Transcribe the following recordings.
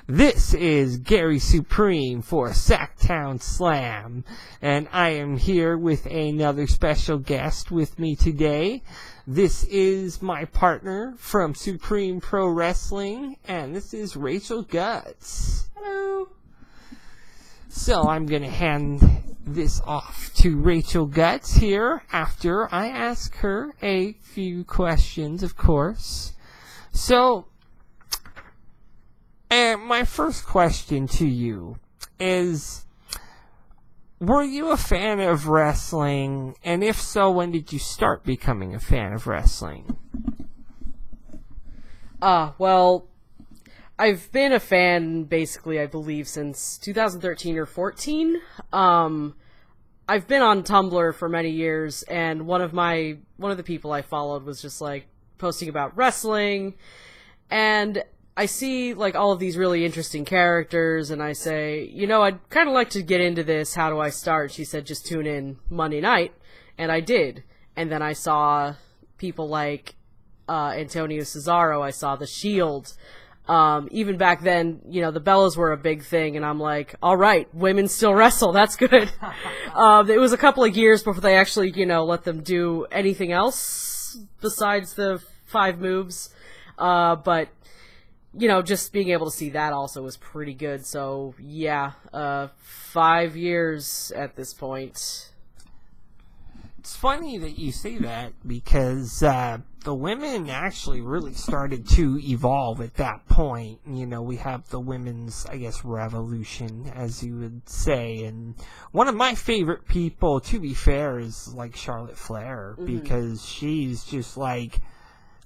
This is Gary Supreme for Sactown Slam, and I am here with another special guest with me today. This is my partner from Supreme Pro Wrestling, and this is Rachel Guts. Hello. So I'm going to hand this off to Rachel Guts here after I ask her a few questions, of course. So, my first question to you is, were you a fan of wrestling? And if so, when did you start becoming a fan of wrestling? Well, I've been a fan, basically, I believe, since 2013 or 14. I've been on Tumblr for many years, and one of the people I followed was just, like, posting about wrestling, and I see, like, all of these really interesting characters, and I say, I'd kind of like to get into this. How do I start? She said, just tune in Monday night, and I did. And then I saw people like Antonio Cesaro. I saw The Shield. Even back then, the Bellas were a big thing, and I'm like, all right, women still wrestle. That's good. It was a couple of years before they actually, let them do anything else besides the 5 moves. But just being able to see that also was pretty good. So, yeah, 5 years at this point. It's funny that you say that because the women actually really started to evolve at that point. We have the women's, revolution, as you would say. And one of my favorite people, to be fair, is like Charlotte Flair, because she's just like,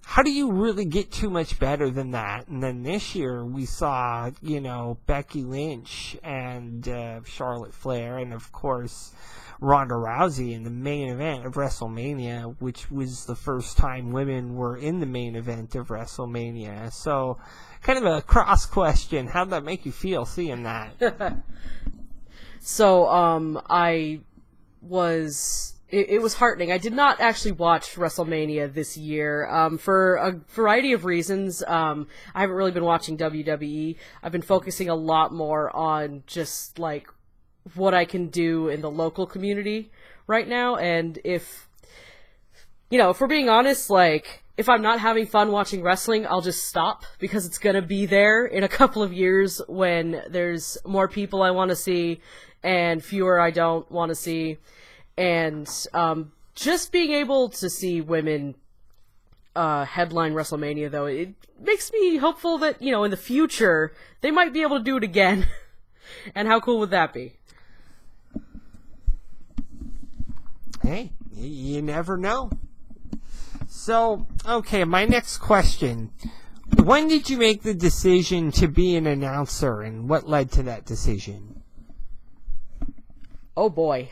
how do you really get too much better than that? And then this year we saw, Becky Lynch and Charlotte Flair, and of course Ronda Rousey in the main event of WrestleMania, which was the first time women were in the main event of WrestleMania. So, kind of a cross question. How did that make you feel seeing that? So, It was heartening. I did not actually watch WrestleMania this year, for a variety of reasons. I haven't really been watching WWE. I've been focusing a lot more on just, like, what I can do in the local community right now, and if we're being honest, like, if I'm not having fun watching wrestling, I'll just stop, because it's gonna be there in a couple of years when there's more people I want to see, and fewer I don't want to see. And just being able to see women headline WrestleMania, though, it makes me hopeful that, in the future, they might be able to do it again. And how cool would that be? Hey, you never know. So, okay, my next question. When did you make the decision to be an announcer, and what led to that decision? Oh boy.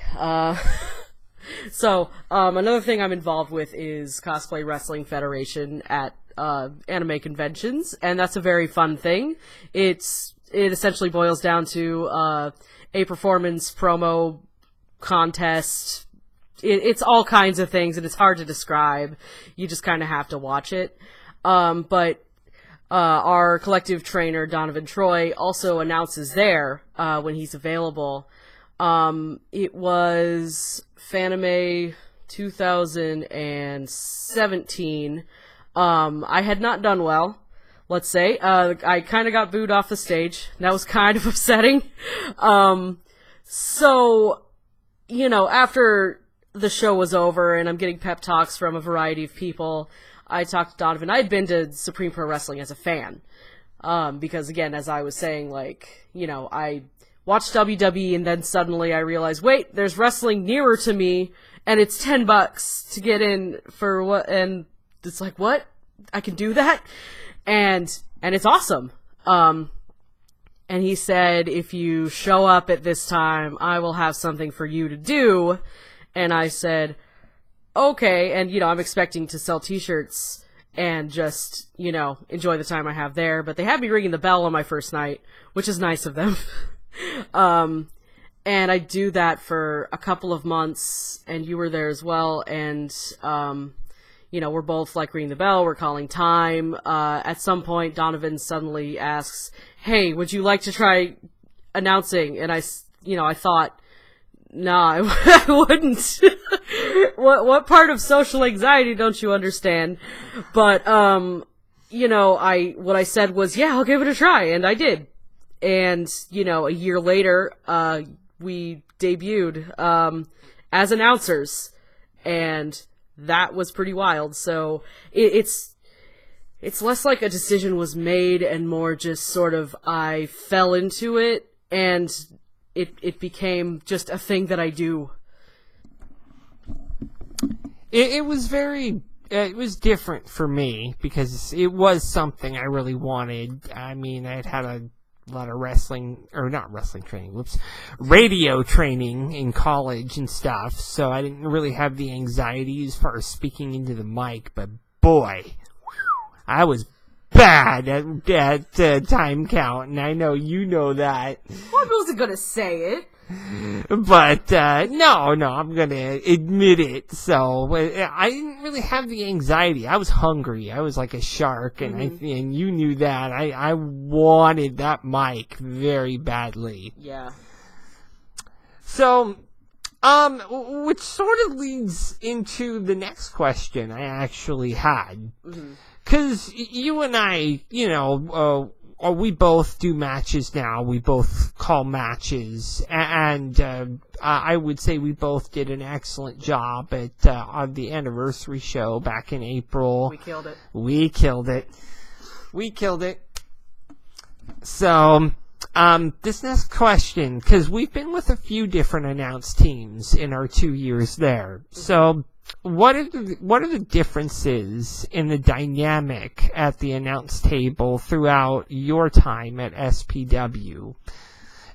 So, another thing I'm involved with is Cosplay Wrestling Federation at anime conventions, and that's a very fun thing. It essentially boils down to a performance promo contest. It's all kinds of things, and it's hard to describe. You just kind of have to watch it. But our collective trainer, Donovan Troy, also announces there when he's available. It was Fanime 2017. I had not done well, let's say. I kind of got booed off the stage. That was kind of upsetting. So, after the show was over and I'm getting pep talks from a variety of people, I talked to Donovan. I had been to Supreme Pro Wrestling as a fan. Because again, as I was saying, like, I watched WWE, and then suddenly I realized, wait, there's wrestling nearer to me, and it's $10 to get in for what? And it's like, what? I can do that? And it's awesome. And he said, if you show up at this time, I will have something for you to do. And I said, okay. And, I'm expecting to sell t-shirts and just, enjoy the time I have there. But they had me ringing the bell on my first night, which is nice of them. And I do that for a couple of months, and you were there as well, and, we're both like ringing the bell, we're calling time. At some point, Donovan suddenly asks, "Hey, would you like to try announcing?" And I thought, nah, I wouldn't. What part of social anxiety don't you understand? But, what I said was, yeah, I'll give it a try, and I did. And, a year later, we debuted, as announcers, and that was pretty wild. So, it's less like a decision was made and more just sort of I fell into it, and it became just a thing that I do. It was it was different for me because it was something I really wanted. I mean, I'd had a lot of radio training in college and stuff, so I didn't really have the anxiety as far as speaking into the mic, but boy, I was bad at time count, and I know you know that. Well, I wasn't gonna say it. But, no, I'm gonna admit it. So, I didn't really have the anxiety. I was hungry. I was like a shark, and and you knew that. I wanted that mic very badly. Yeah. So, which sort of leads into the next question I actually had. Because you and I, we both do matches now. We both call matches, and I would say we both did an excellent job at on the anniversary show back in April. We killed it. So, this next question, because we've been with a few different announced teams in our 2 years there. So, what are the differences in the dynamic at the announce table throughout your time at SPW?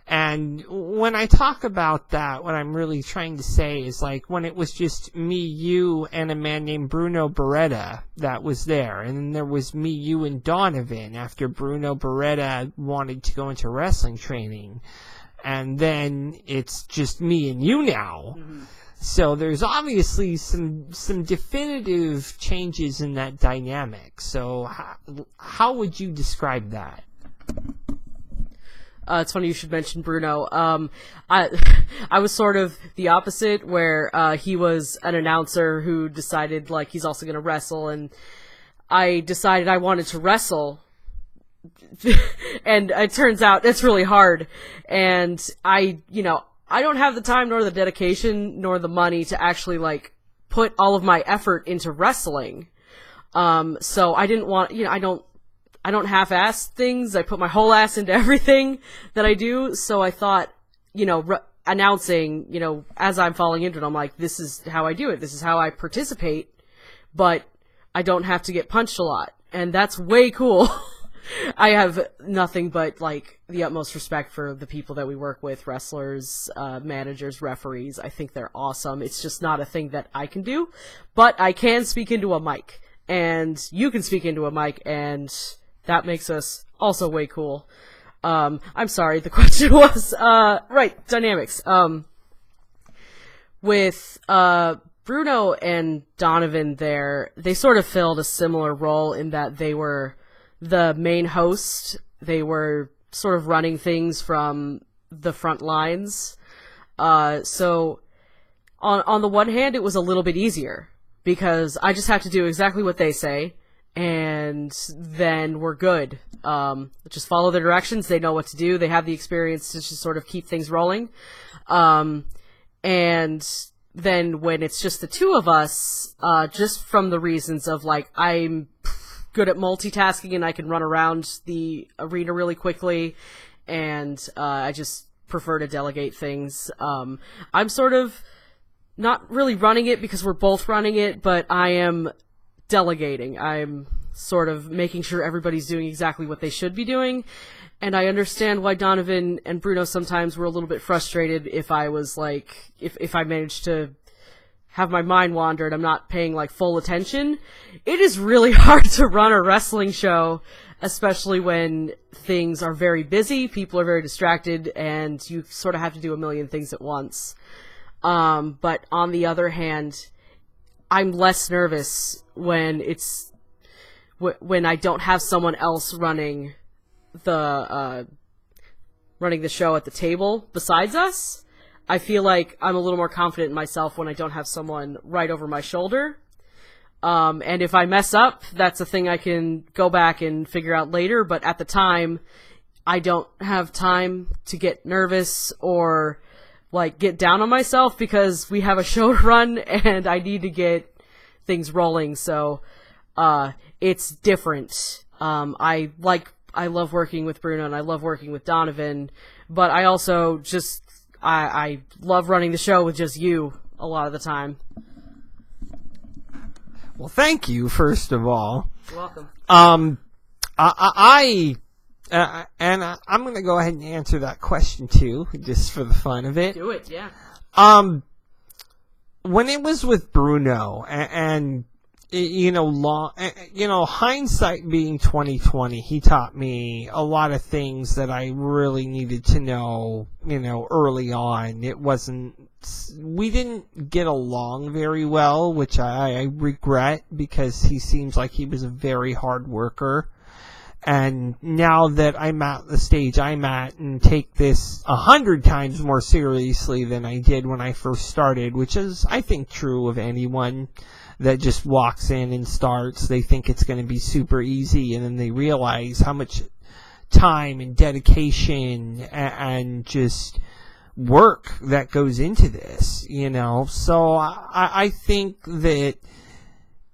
And when I talk about that, what I'm really trying to say is like when it was just me, you, and a man named Bruno Beretta that was there. And then there was me, you, and Donovan after Bruno Beretta wanted to go into wrestling training. And then it's just me and you now. So there's obviously some definitive changes in that dynamic. So how would you describe that? It's funny you should mention Bruno. I was sort of the opposite, where he was an announcer who decided like he's also going to wrestle, and I decided I wanted to wrestle. And it turns out it's really hard, and I don't have the time nor the dedication nor the money to actually like put all of my effort into wrestling. So I didn't want, I don't half-ass things. I put my whole ass into everything that I do. So I thought, announcing, as I'm falling into it, I'm like, this is how I do it. This is how I participate, but I don't have to get punched a lot. And that's way cool. I have nothing but, like, the utmost respect for the people that we work with, wrestlers, managers, referees. I think they're awesome. It's just not a thing that I can do, but I can speak into a mic, and you can speak into a mic, and that makes us also way cool. I'm sorry, the question was, right, dynamics. With, Bruno and Donovan there, they sort of filled a similar role in that they were the main host. They were sort of running things from the front lines. So on the one hand, it was a little bit easier because I just have to do exactly what they say, and then we're good. Just follow their directions. They know what to do. They have the experience to just sort of keep things rolling. And then when it's just the two of us, just from the reasons of like, I'm good at multitasking and I can run around the arena really quickly, and I just prefer to delegate things. I'm sort of not really running it because we're both running it, but I am delegating. I'm sort of making sure everybody's doing exactly what they should be doing, and I understand why Donovan and Bruno sometimes were a little bit frustrated if I was like, if I managed to have my mind wander and I'm not paying like full attention. It is really hard to run a wrestling show, especially when things are very busy, people are very distracted, and you sort of have to do a million things at once. But on the other hand, I'm less nervous when when I don't have someone else running the show at the table besides us. I feel like I'm a little more confident in myself when I don't have someone right over my shoulder. And if I mess up, that's a thing I can go back and figure out later. But at the time, I don't have time to get nervous or like get down on myself because we have a show to run and I need to get things rolling. So it's different. I love working with Bruno and I love working with Donovan, but I also I love running the show with just you a lot of the time. Well, thank you, first of all. You're welcome. I'm going to go ahead and answer that question too, just for the fun of it. Do it, yeah. When it was with Bruno, and hindsight being 2020, he taught me a lot of things that I really needed to know, early on. We didn't get along very well, which I regret because he seems like he was a very hard worker. And now that I'm at the stage I'm at and take this 100 times more seriously than I did when I first started, which is, I think, true of anyone that just walks in and starts. They think it's going to be super easy, and then they realize how much time and dedication and just work that goes into this, So I think that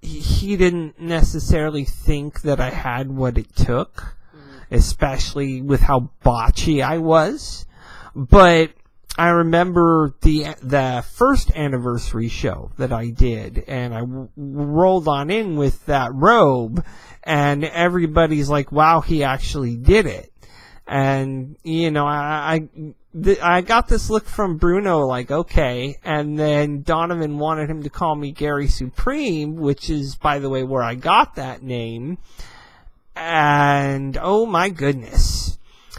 he didn't necessarily think that I had what it took, especially with how botchy I was. But I remember the first anniversary show that I did, and I rolled on in with that robe, and everybody's like, wow, he actually did it. And, I got this look from Bruno like, okay, and then Donovan wanted him to call me Gary Supreme, which is, by the way, where I got that name. And, oh my goodness.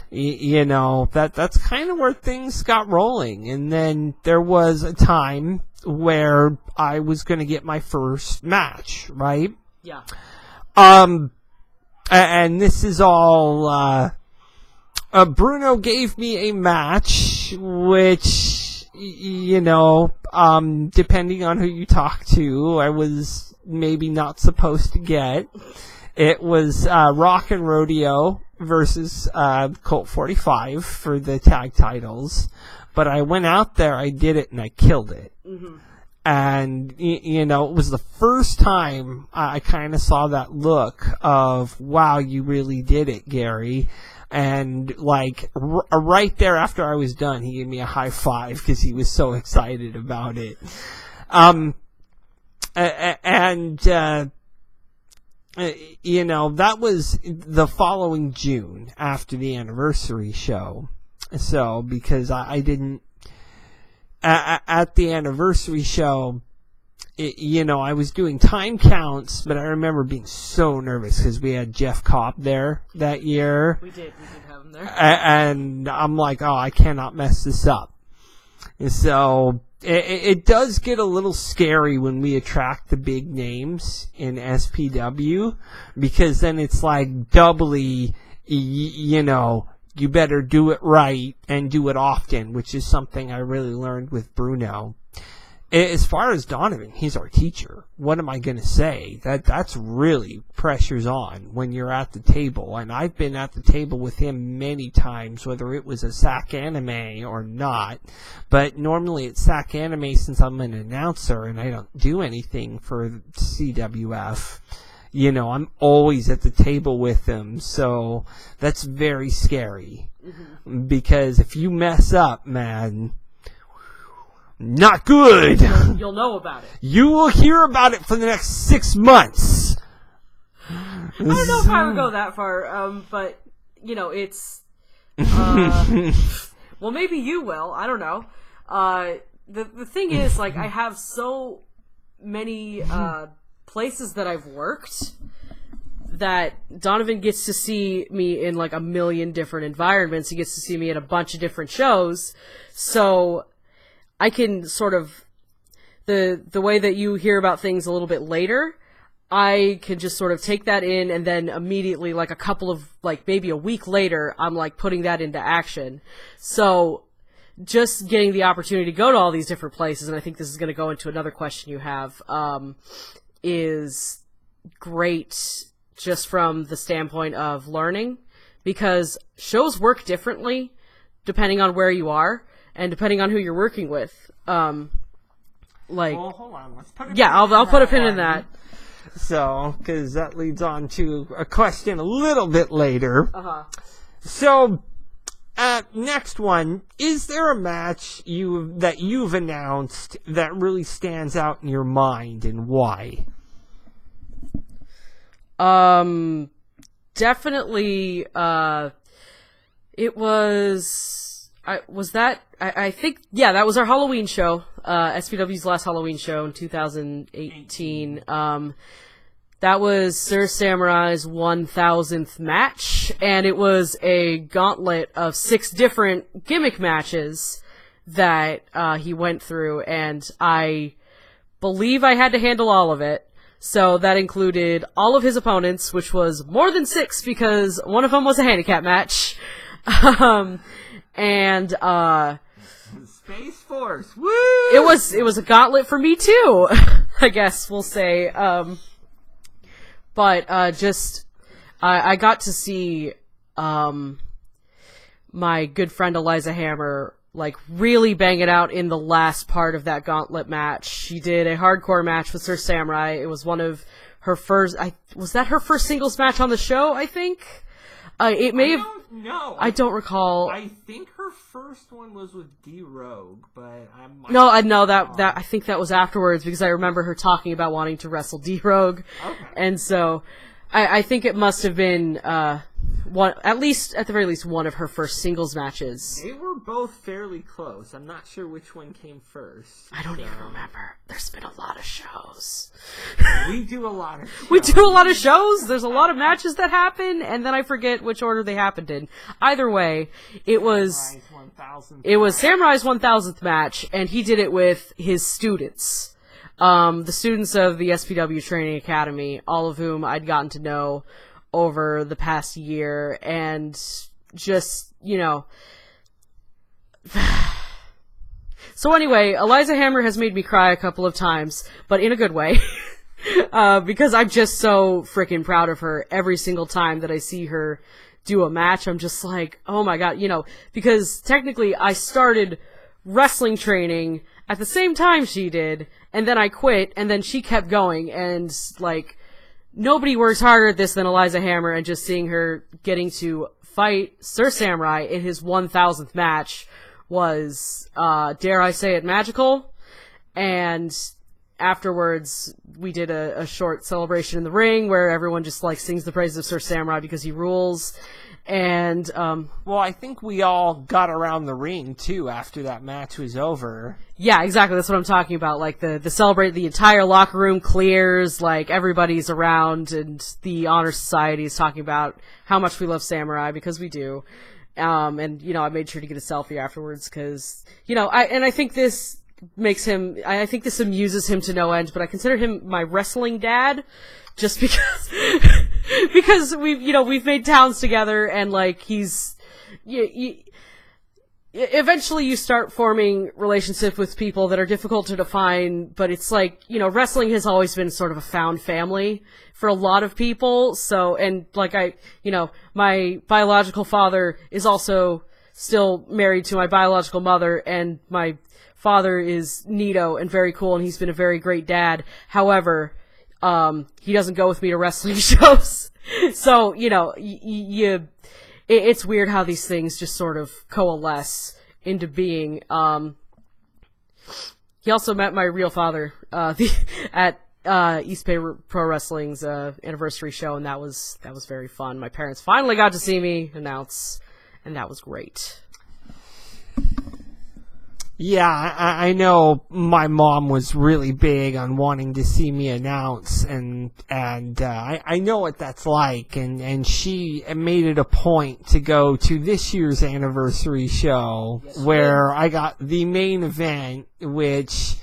That's kind of where things got rolling. And then there was a time where I was going to get my first match, right? Yeah. And this is all, Bruno gave me a match, which, depending on who you talk to, I was maybe not supposed to get. It was Rock and Rodeo versus Colt 45 for the tag titles. But I went out there, I did it, and I killed it. Mm-hmm. And, it was the first time I kind of saw that look of, wow, you really did it, Gary. And, right there after I was done, he gave me a high five because he was so excited about it. That was the following June after the anniversary show. So, because I didn't, at the anniversary show, I was doing time counts, but I remember being so nervous because we had Jeff Cobb there that year. We did have him there. And I'm like, oh, I cannot mess this up. And so it does get a little scary when we attract the big names in SPW, because then it's like doubly, you better do it right and do it often, which is something I really learned with Bruno. As far as Donovan, he's our teacher. What am I going to say? That's really pressure's on when you're at the table. And I've been at the table with him many times, whether it was a Sacanime or not. But normally it's Sacanime since I'm an announcer and I don't do anything for CWF. I'm always at the table with him. So that's very scary. Mm-hmm. Because if you mess up, man, not good. You'll know about it. You will hear about it for the next 6 months. I don't know if I would go that far, but, it's... well, maybe you will. I don't know. The thing is, I have so many places that I've worked that Donovan gets to see me in, a million different environments. He gets to see me at a bunch of different shows. So I can sort of the way that you hear about things a little bit later, I can just sort of take that in and then immediately, like a couple of, like maybe a week later, I'm like putting that into action. So just getting the opportunity to go to all these different places, and I think this is going to go into another question you have, is great just from the standpoint of learning, because shows work differently depending on where you are and depending on who you're working with. Well, hold on. Let's put I'll put a pin in that. So, because that leads on to a question a little bit later. Uh-huh. So, next one. Is there a match that you've announced that really stands out in your mind, and why? Definitely, it was... I think, yeah, that was our Halloween show, SPW's last Halloween show in 2018. That was Sir Samurai's 1000th match, and it was a gauntlet of 6 different gimmick matches that he went through, and I believe I had to handle all of it. So that included all of his opponents, which was more than 6 because one of them was a handicap match. And Space Force, woo! It was a gauntlet for me too, I guess we'll say. But I got to see my good friend Eliza Hammer like really bang it out in the last part of that gauntlet match. She did a hardcore match with Sir Samurai. It was one of her first. Was that her first singles match on the show? I think. It may have. No, I don't recall. I think her first one was with D-Rogue, but I'm no, I think that was afterwards because I remember her talking about wanting to wrestle D-Rogue, and so I think it must have been one, at the very least, one of her first singles matches. They were both fairly close. I'm not sure which one came first. I don't even remember. There's been a lot of shows. We do a lot of shows. We do a lot of shows. There's a lot of matches that happen, and then I forget which order they happened in. Either way, it was Samurai's 1000th match, and he did it with his students. The students of the SPW Training Academy, all of whom I'd gotten to know over the past year, and just, So anyway, Eliza Hammer has made me cry a couple of times, but in a good way, because I'm just so freaking proud of her. Every single time that I see her do a match, I'm just like, oh my god, because technically I started wrestling training at the same time she did, and then I quit, and then she kept going, and like, nobody works harder at this than Eliza Hammer, and just seeing her getting to fight Sir Samurai in his 1000th match was, dare I say it, magical. And afterwards, we did a short celebration in the ring where everyone just like sings the praises of Sir Samurai because he rules. And well, I think we all got around the ring too after that match was over. Yeah, exactly. That's what I'm talking about. Like the entire locker room clears, like everybody's around, and the honor society is talking about how much we love Samurai, because we do. And I made sure to get a selfie afterwards because I think this makes him. I think this amuses him to no end. But I consider him my wrestling dad, just because because we've made towns together, and like he's. Eventually you start forming relationships with people that are difficult to define, but it's like, wrestling has always been sort of a found family for a lot of people. So, and like my biological father is also still married to my biological mother, and my father is neato and very cool, and he's been a very great dad. However, he doesn't go with me to wrestling shows. So, it's weird how these things just sort of coalesce into being. He also met my real father at East Bay Pro Wrestling's anniversary show, and that was very fun. My parents finally got to see me announce, and that was great. Yeah, I know my mom was really big on wanting to see me announce, and I know what that's like, and she made it a point to go to this year's anniversary show, where I got the main event, which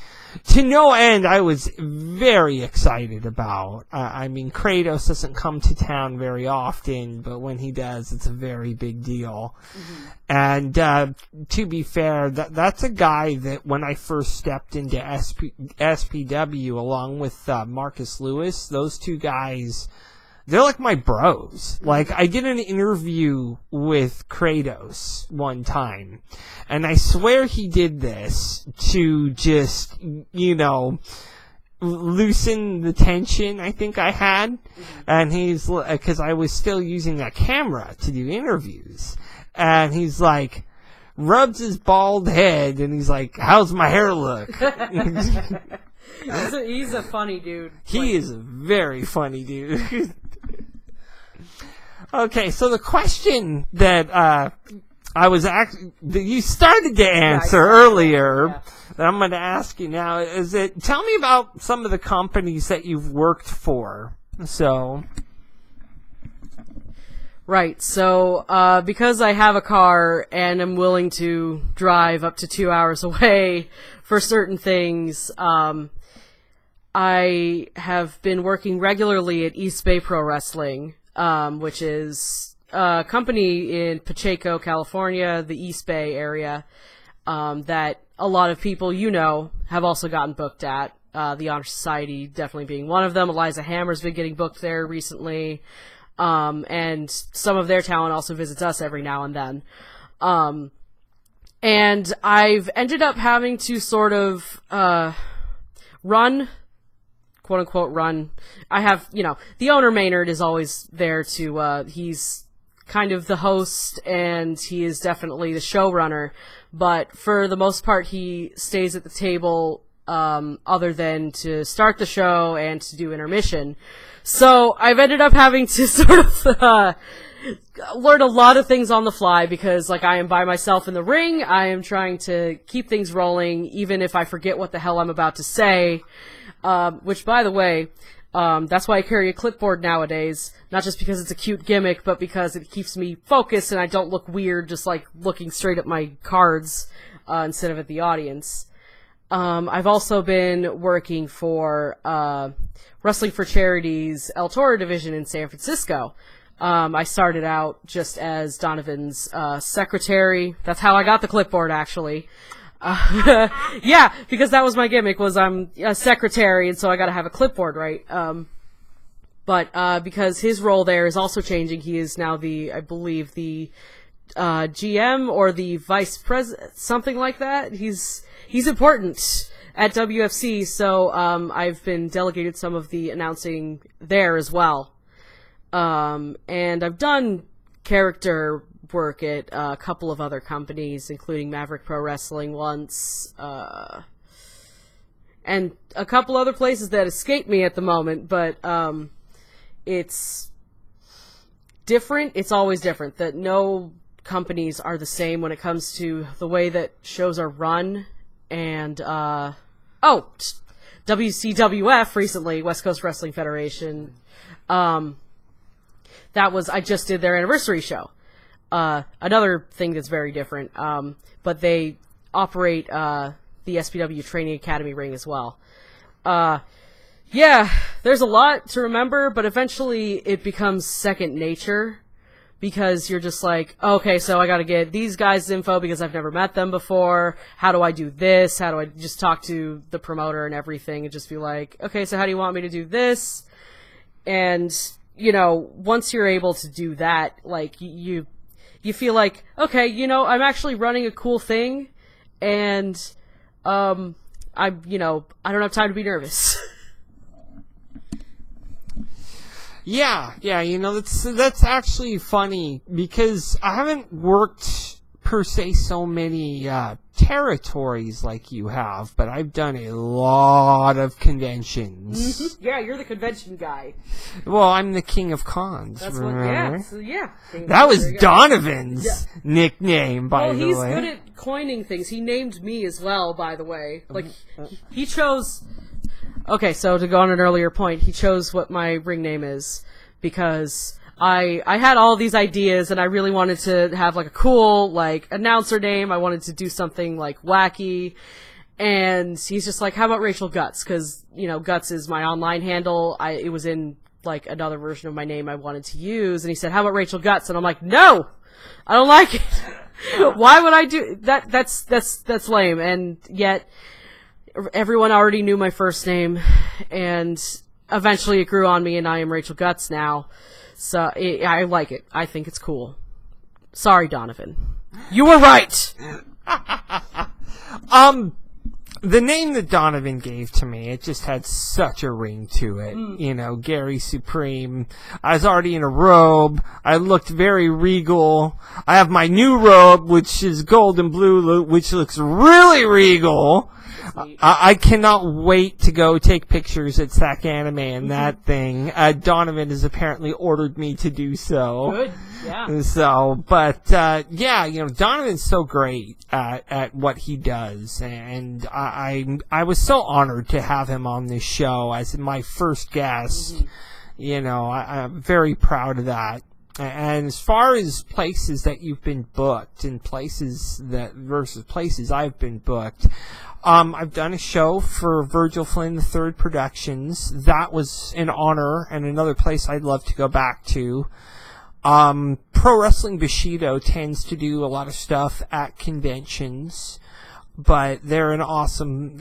to no end, I was very excited about. I mean, Kratos doesn't come to town very often, but when he does, it's a very big deal. Mm-hmm. And to be fair, that's a guy that when I first stepped into SPW along with Marcus Lewis, those two guys, they're like my bros. Like, I did an interview with Kratos one time, and I swear he did this to just, you know, loosen the tension I think I had. And he's, because I was still using that camera to do interviews. And he's like, rubs his bald head, and he's like, how's my hair look? He's a funny dude. He is a very funny dude. Okay, so the question that I was that you started to answer earlier, that I'm going to ask you now, is that tell me about some of the companies that you've worked for. So, right. So, because I have a car and am willing to drive up to 2 hours away for certain things, I have been working regularly at East Bay Pro Wrestling, which is a company in Pacheco, California, the East Bay area, that a lot of people have also gotten booked at. The Honor Society definitely being one of them. Eliza Hammer's been getting booked there recently. And some of their talent also visits us every now and then. And I've ended up having to sort of, run, quote unquote run. I have, the owner Maynard is always there to, he's kind of the host and he is definitely the showrunner. But for the most part, he stays at the table, other than to start the show and to do intermission. So I've ended up having to sort of learn a lot of things on the fly because, like, I am by myself in the ring. I am trying to keep things rolling, even if I forget what the hell I'm about to say. Which, by the way, that's why I carry a clipboard nowadays. Not just because it's a cute gimmick, but because it keeps me focused and I don't look weird just, like, looking straight at my cards instead of at the audience. I've also been working for Wrestling for Charity's El Toro division in San Francisco. I started out just as Donovan's secretary. That's how I got the clipboard, actually. Yeah, because that was my gimmick, was I'm a secretary, and so I gotta have a clipboard, right? But because his role there is also changing, he is now I believe, the GM or the vice president, something like that. He's important at WFC, so I've been delegated some of the announcing there as well. And I've done character work at a couple of other companies, including Maverick Pro Wrestling once, and a couple other places that escape me at the moment, but it's different. It's always different. That no companies are the same when it comes to the way that shows are run. And WCWF recently, West Coast Wrestling Federation, I just did their anniversary show. Another thing that's very different, but they operate the SPW Training Academy ring as well. Yeah, there's a lot to remember, but eventually it becomes second nature, because you're just like, okay, so I gotta get these guys' info because I've never met them before. How do I do this? How do I just talk to the promoter and everything and just be like, okay, so how do you want me to do this? And, once you're able to do that, like, you feel like, okay, I'm actually running a cool thing, and, I don't have time to be nervous. Yeah, that's actually funny, because I haven't worked, per se, so many territories like you have, but I've done a lot of conventions. Yeah, you're the convention guy. Well, I'm the king of cons, That's remember? yeah. That was Donovan's nickname, by the way. Well, he's good at coining things. He named me as well, by the way. Like, he chose... Okay, so to go on an earlier point, he chose what my ring name is, because I had all these ideas, and I really wanted to have, like, a cool, like, announcer name. I wanted to do something, like, wacky, And he's just like, how about Rachel Guts? Because, Guts is my online handle. It was in, like, another version of my name I wanted to use. And he said, how about Rachel Guts? And I'm like, no! I don't like it. Why would I do that? That's lame. And yet, everyone already knew my first name. And eventually it grew on me, and I am Rachel Guts now. So, I like it. I think it's cool. Sorry, Donovan. You were right! The name that Donovan gave to me, it just had such a ring to it. Gary Supreme. I was already in a robe. I looked very regal. I have my new robe, which is gold and blue, which looks really regal. I cannot wait to go take pictures at Sacanime and that thing. Donovan has apparently ordered me to do so. Good, yeah. So, but, Donovan's so great at what he does, and I was so honored to have him on this show as my first guest. I'm very proud of that. And as far as places that you've been booked and places I've been booked, I've done a show for Virgil Flynn III Productions. That was an honor and another place I'd love to go back to. Pro Wrestling Bushido tends to do a lot of stuff at conventions, but they're an awesome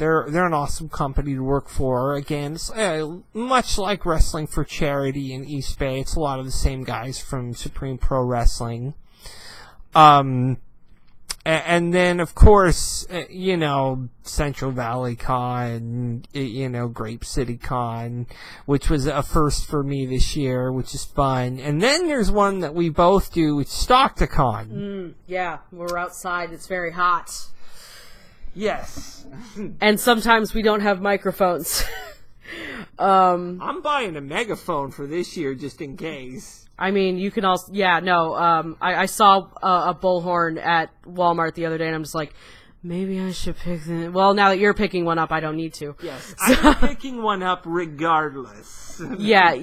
company to work for. Again, it's, much like Wrestling for Charity in East Bay, it's a lot of the same guys from Supreme Pro Wrestling. And then, of course, Central Valley Con, Grape City Con, which was a first for me this year, which is fun. And then there's one that we both do, which is Stockton. Yeah, we're outside. It's very hot. Yes. And sometimes we don't have microphones. I'm buying a megaphone for this year just in case. I mean, you can also, I saw a bullhorn at Walmart the other day, and I'm just like, maybe I should pick the, well, now that you're picking one up, I don't need to. Yes, I'm picking one up regardless. Yeah,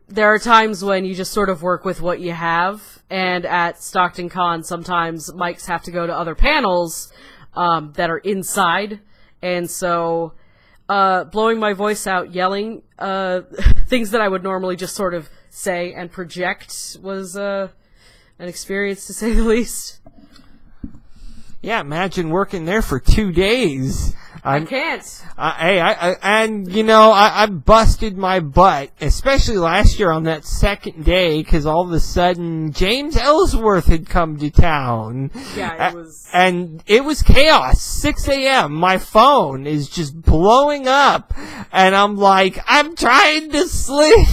there are times when you just sort of work with what you have, and at Stockton Con, sometimes mics have to go to other panels, that are inside, and so, blowing my voice out, yelling, things that I would normally just sort of say and project was an experience, to say the least. Yeah, imagine working there for 2 days. I can't. I busted my butt, especially last year on that second day, because all of a sudden James Ellsworth had come to town. Yeah, it was... And it was chaos. 6 a.m. My phone is just blowing up, and I'm like, I'm trying to sleep.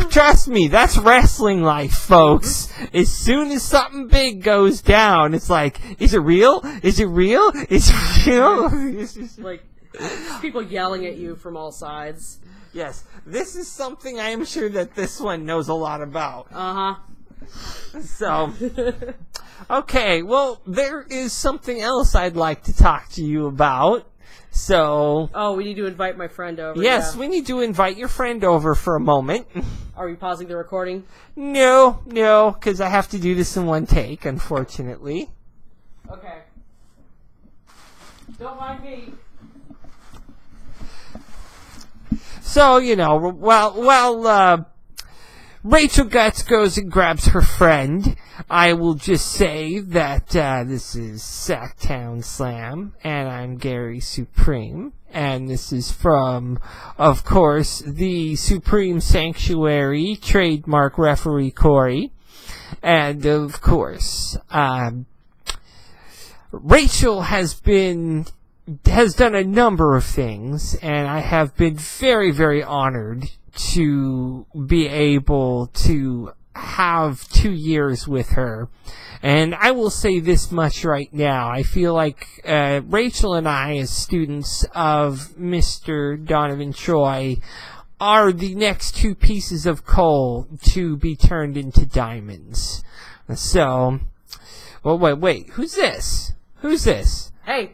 Trust me, that's wrestling life, folks. As soon as something big goes down, it's like, is it real? Is it real? Is it real? It's just like people yelling at you from all sides. Yes, this is something I am sure that this one knows a lot about. So, okay, well, there is something else I'd like to talk to you about. So... Oh, we need to invite my friend over. Yes, yeah. We need to invite your friend over for a moment. Are we pausing the recording? No, because I have to do this in one take, unfortunately. Okay. Don't mind me. So, while Rachel Guts goes and grabs her friend, I will just say that this is Sactown Slam, and I'm Gary Supreme, and this is from, of course, the Supreme Sanctuary trademark referee Corey, and of course, Rachel has done a number of things, and I have been very, very honored to be able to have 2 years with her. And I will say this much right now. I feel like Rachel and I, as students of Mr. Donovan Troy, are the next two pieces of coal to be turned into diamonds. So, well, wait, who's this? Who's this? Hey.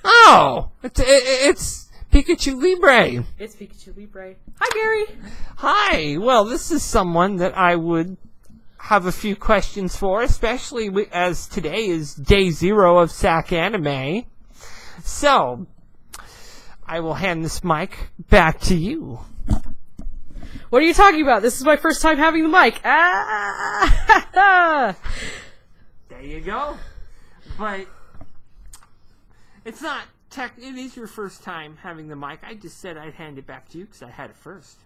Oh, it's Pikachu Libre. It's Pikachu Libre. Hi, Gary. Hi. Well, this is someone that I would have a few questions for, especially as today is day 0 of Sacanime. So, I will hand this mic back to you. What are you talking about? This is my first time having the mic. Ah! There you go. But it's not it is your first time having the mic. I just said I'd hand it back to you because I had it first.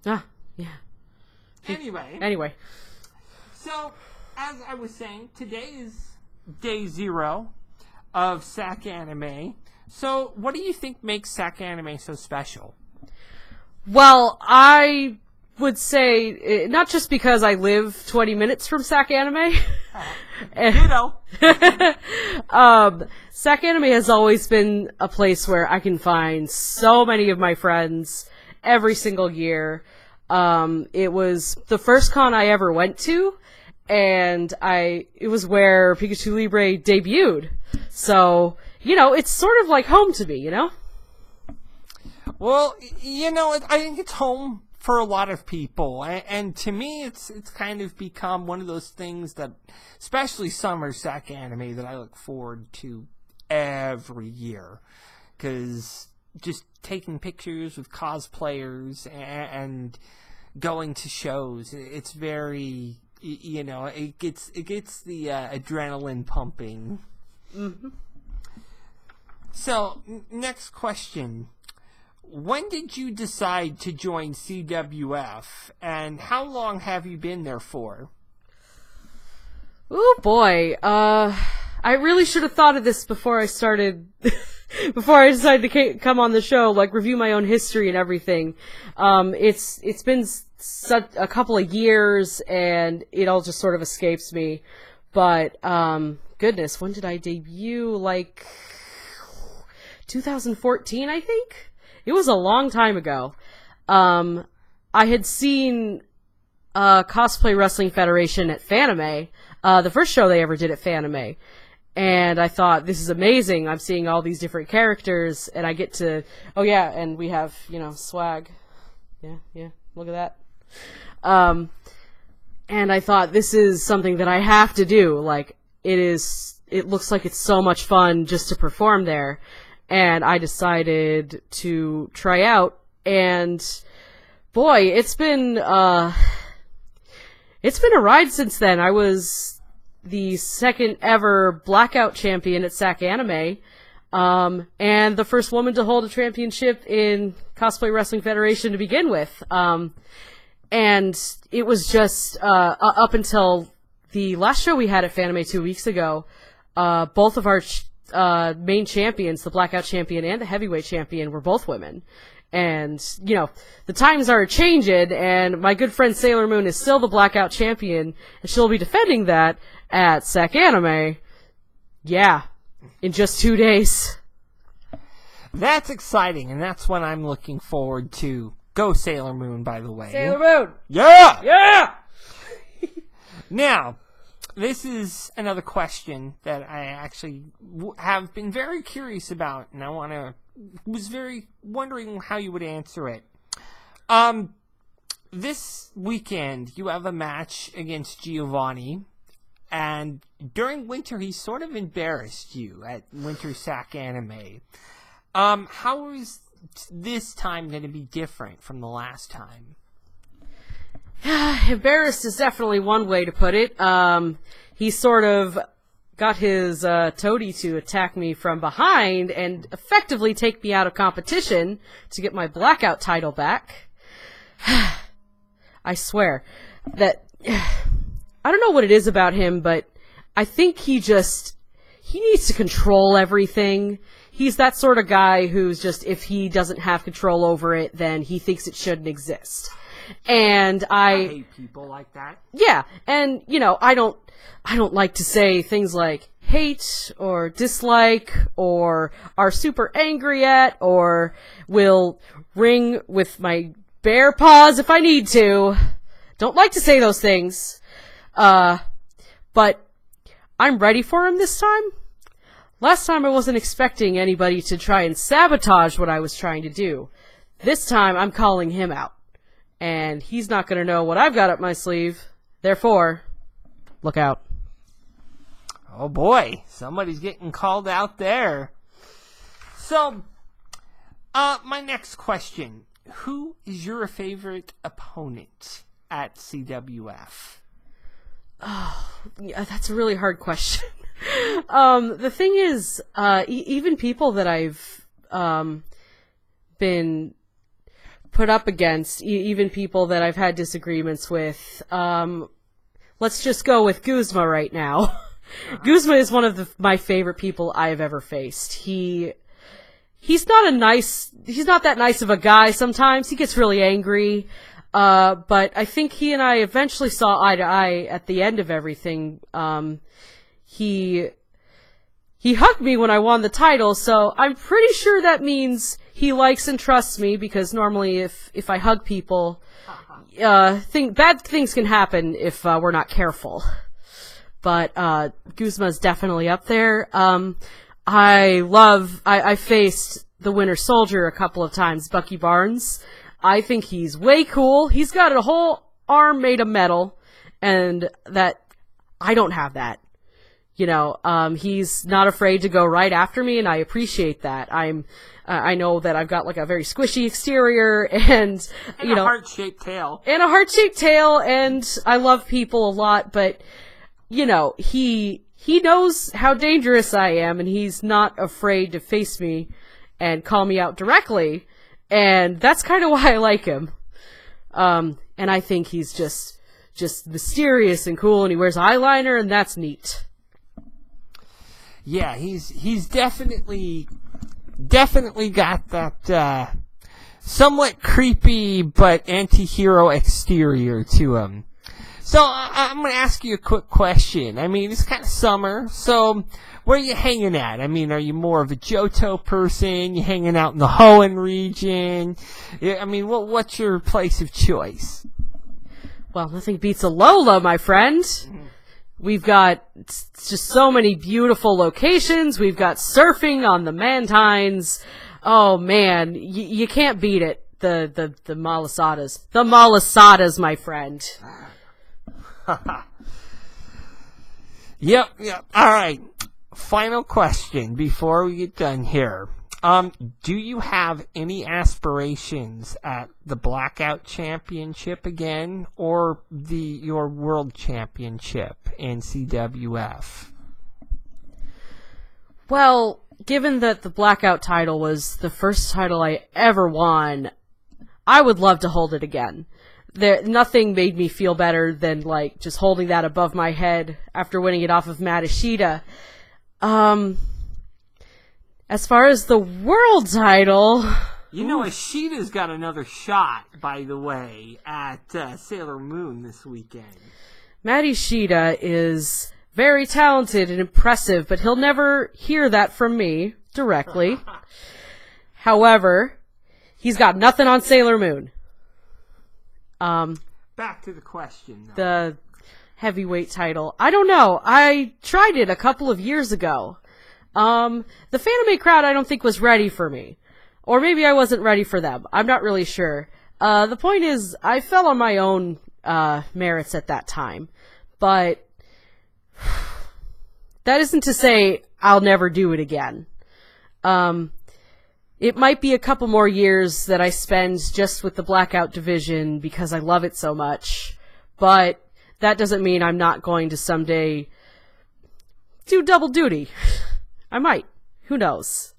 Ah, yeah. Anyway. So, as I was saying, today is day 0 of Sacanime. So, what do you think makes Sacanime so special? Well, I would say, not just because I live 20 minutes from Sacanime. You know. Sacanime has always been a place where I can find so many of my friends every single year. It was the first con I ever went to, and it was where Pikachu Libre debuted. So, it's sort of like home to me, Well, I think it's home for a lot of people, and to me, it's kind of become one of those things that, especially summer Sacanime, that I look forward to every year, because just taking pictures with cosplayers and going to shows, it's very, it gets the adrenaline pumping. Mm-hmm. So, next question. When did you decide to join CWF, and how long have you been there for? Oh boy, I really should have thought of this before I started, before I decided to come on the show, review my own history and everything. It's been a couple of years, and it all just sort of escapes me. But, goodness, when did I debut? 2014, I think? It was a long time ago. I had seen Cosplay Wrestling Federation at Fanime, the first show they ever did at Fanime, and I thought, this is amazing. I'm seeing all these different characters, and I get to, oh yeah, and we have, swag. Yeah, look at that. And I thought, this is something that I have to do. It looks like it's so much fun just to perform there. And I decided to try out, and boy, it's been a ride since then. I was the second ever Blackout champion at Sacanime, and the first woman to hold a championship in Cosplay Wrestling Federation to begin with. And it was just, up until the last show we had at Fanime 2 weeks ago, both of our main champions, the Blackout champion and the Heavyweight champion, were both women. And, the times are changing, and my good friend Sailor Moon is still the Blackout champion, and she'll be defending that at Sacanime. Yeah, in just 2 days. That's exciting, and that's what I'm looking forward to. Go Sailor Moon, by the way. Sailor Moon! Yeah! Yeah! Now, this is another question that I actually have been very curious about, and I was very wondering how you would answer it. This weekend, you have a match against Giovanni, and during winter, he sort of embarrassed you at Winter Sacanime. How is this time going to be different from the last time? Embarrassed is definitely one way to put it. He sort of got his toady to attack me from behind and effectively take me out of competition to get my Blackout title back. I swear that I don't know what it is about him, but I think he needs to control everything. He's that sort of guy who's just, if he doesn't have control over it, then he thinks it shouldn't exist. And I hate people like that. Yeah, and I don't like to say things like hate or dislike or are super angry at or will ring with my bare paws if I need to. Don't like to say those things. But I'm ready for him this time. Last time I wasn't expecting anybody to try and sabotage what I was trying to do. This time I'm calling him out. And he's not going to know what I've got up my sleeve. Therefore, Look out. Oh boy, somebody's getting called out there. So, my next question. Who is your favorite opponent at CWF? Oh, yeah, that's a really hard question. The thing is, even people that I've been put up against, even people that I've had disagreements with, let's just go with Guzma right now. Guzma is one of my favorite people I've ever faced. He's not that nice of a guy sometimes. He gets really angry. But I think he and I eventually saw eye to eye at the end of everything. He hugged me when I won the title, so I'm pretty sure that means he likes and trusts me, because normally if I hug people, bad things can happen if we're not careful. But Guzma's definitely up there. I faced the Winter Soldier a couple of times, Bucky Barnes. I think he's way cool. He's got a whole arm made of metal, and that I don't have that. You know, he's not afraid to go right after me, and I appreciate that. I know that I've got like a very squishy exterior and you know, a heart-shaped tail. And a heart-shaped tail, and I love people a lot, but you know, he knows how dangerous I am, and he's not afraid to face me and call me out directly, and that's kind of why I like him. And I think he's just mysterious and cool, and he wears eyeliner, and that's neat. Yeah, he's definitely got that somewhat creepy but anti-hero exterior to him. So I'm going to ask you a quick question. I mean, it's kind of summer, so where are you hanging at? I mean, are you more of a Johto person? You hanging out in the Hoenn region? I mean, what's your place of choice? Well, nothing beats a Lola, my friend. We've got just so many beautiful locations. We've got surfing on the Mantines. Oh man, you can't beat it. The Malasadas. The Malasadas, my friend. Yep. All right. Final question before we get done here. Do you have any aspirations at the Blackout Championship again, or your World Championship in CWF? Well, given that the Blackout title was the first title I ever won, I would love to hold it again. Nothing made me feel better than like just holding that above my head after winning it off of Matt Ishida. As far as the world title, you know, Ishida's got another shot, by the way, at Sailor Moon this weekend. Matt Ishida is very talented and impressive, but he'll never hear that from me directly. However, he's got nothing on Sailor Moon. Back to the question, though. The heavyweight title. I don't know. I tried it a couple of years ago. The Fanime crowd I don't think was ready for me. Or maybe I wasn't ready for them. I'm not really sure. The point is, I fell on my own merits at that time. But that isn't to say I'll never do it again. It might be a couple more years that I spend just with the Blackout division because I love it so much. But that doesn't mean I'm not going to someday do double duty. I might. Who knows?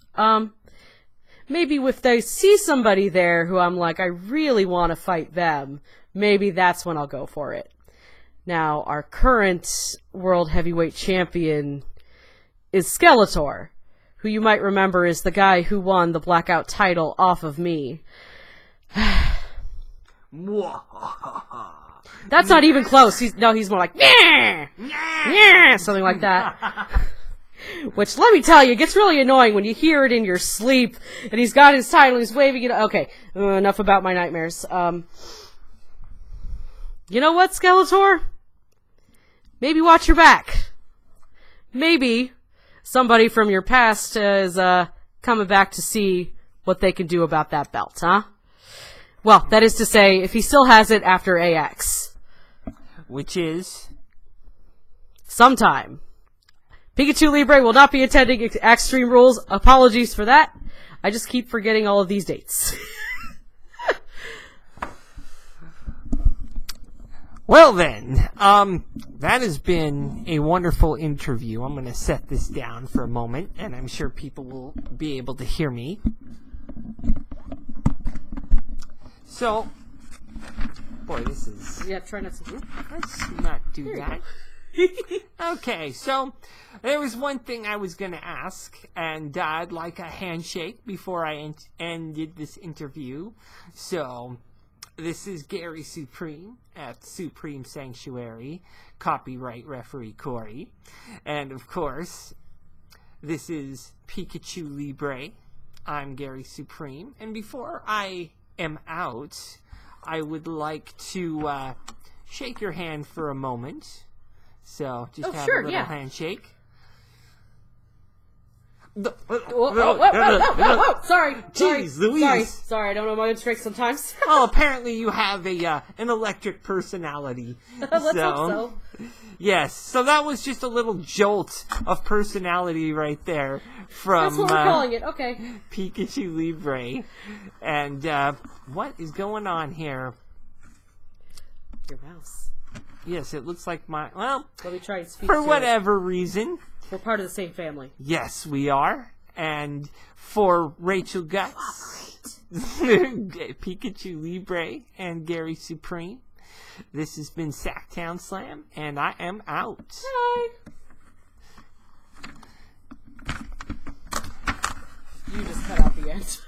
Maybe if I see somebody there who I'm like, I really want to fight them, maybe that's when I'll go for it. Now, our current World Heavyweight Champion is Skeletor, who you might remember is the guy who won the Blackout title off of me. That's not even close. He's more like, yeah, yeah, something like that. Which, let me tell you, gets really annoying when you hear it in your sleep, and he's got his title, he's waving it. Okay, enough about my nightmares. You know what, Skeletor? Maybe watch your back. Maybe somebody from your past is coming back to see what they can do about that belt, huh? Well, that is to say, if he still has it after AX. Which is? sometime. Pikachu Libre will not be attending Extreme Rules. Apologies for that. I just keep forgetting all of these dates. Well then, that has been a wonderful interview. I'm going to set this down for a moment, and I'm sure people will be able to hear me. So, boy, this is... Yeah, try not to... Let's not do that. Okay, so there was one thing I was going to ask, and I'd like a handshake before I ended this interview. So, this is Gary Supreme at Supreme Sanctuary, copyright referee Corey. And of course, this is Pikachu Libre. I'm Gary Supreme. And before I am out, I would like to shake your hand for a moment. So, just have a little handshake. Whoa. Sorry. Jeez, Louise. Sorry, I don't know my strength sometimes. Well, apparently you have an electric personality. Let's hope so. Yes, so that was just a little jolt of personality right there from That's what we're calling it, okay. Pikachu Libre. And what is going on here? Your mouse. Yes, it looks like my... Well, let me try and speak for whatever reason. We're part of the same family. Yes, we are. And for Rachel Guts, Pikachu Libre, and Gary Supreme, this has been Sactown Slam, and I am out. Bye. You just cut out the end.